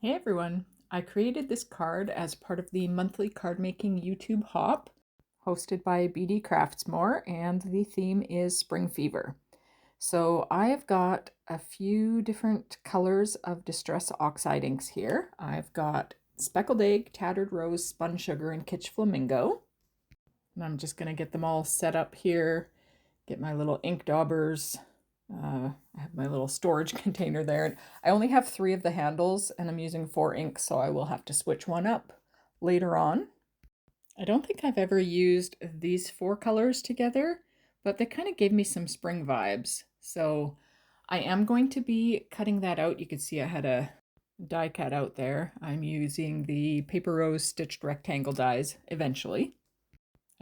Hey everyone! I created this card as part of the monthly card making YouTube hop hosted by BD Craftsmore, and the theme is Spring Fever. So I have got a few different colors of Distress Oxide inks here. I've got Speckled Egg, Tattered Rose, Spun Sugar, and Kitsch Flamingo. And I'm just going to get them all set up here, get my little ink daubers. I have my little storage container there. I only have 3 of the handles and I'm using 4 inks, so I will have to switch one up later on. I don't think I've ever used these 4 colors together, but they kind of gave me some spring vibes. So I am going to be cutting that out. You can see I had a die cut out there. I'm using the Paper Rose stitched rectangle dies eventually.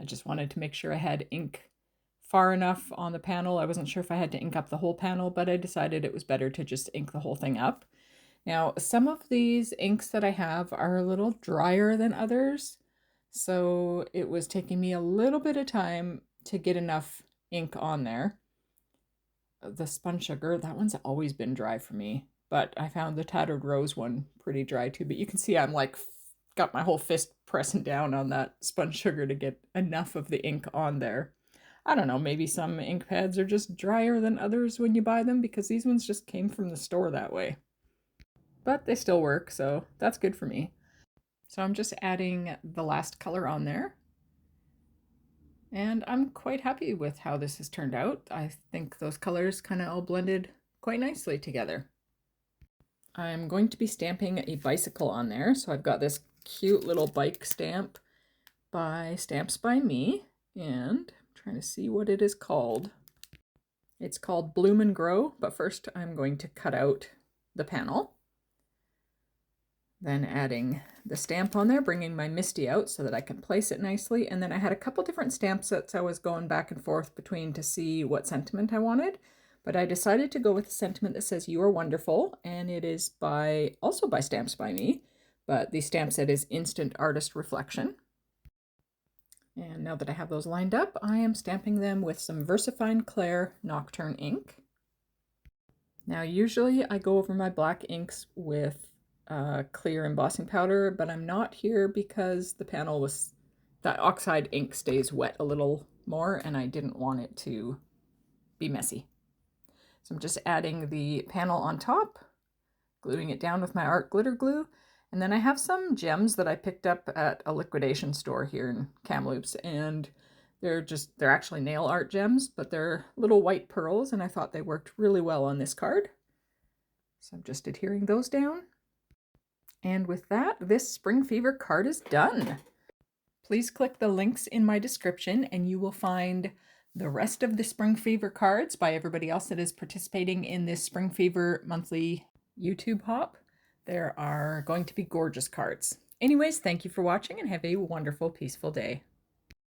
I just wanted to make sure I had ink far enough on the panel. I wasn't sure if I had to ink up the whole panel, but I decided it was better to just ink the whole thing up. Now, some of these inks that I have are a little drier than others, so it was taking me a little bit of time to get enough ink on there. The Spun Sugar, that one's always been dry for me, but I found the Tattered Rose one pretty dry too. But you can see I'm like got my whole fist pressing down on that Spun Sugar to get enough of the ink on there. I don't know, maybe some ink pads are just drier than others when you buy them, because these ones just came from the store that way. But they still work, so that's good for me. So I'm just adding the last color on there. And I'm quite happy with how this has turned out. I think those colors kind of all blended quite nicely together. I'm going to be stamping a bicycle on there. So I've got this cute little bike stamp by Stamps by Me, and I'm trying to see what it is called. It's called Bloom and Grow, but first I'm going to cut out the panel. Then adding the stamp on there, bringing my Misty out so that I can place it nicely. And then I had a couple different stamp sets I was going back and forth between to see what sentiment I wanted. But I decided to go with the sentiment that says "You are wonderful," and it is also by Stamps by Me, but the stamp set is Instant Artist Reflection. And now that I have those lined up, I am stamping them with some VersaFine Clair Nocturne ink. Now usually I go over my black inks with clear embossing powder, but I'm not here because that oxide ink stays wet a little more and I didn't want it to be messy. So I'm just adding the panel on top, gluing it down with my art glitter glue, and then I have some gems that I picked up at a liquidation store here in Kamloops, and they're actually nail art gems, but they're little white pearls, and I thought they worked really well on this card. So I'm just adhering those down. And with that, this Spring Fever card is done. Please click the links in my description and you will find the rest of the Spring Fever cards by everybody else that is participating in this Spring Fever monthly YouTube hop. There are going to be gorgeous cards. Anyways, thank you for watching and have a wonderful, peaceful day.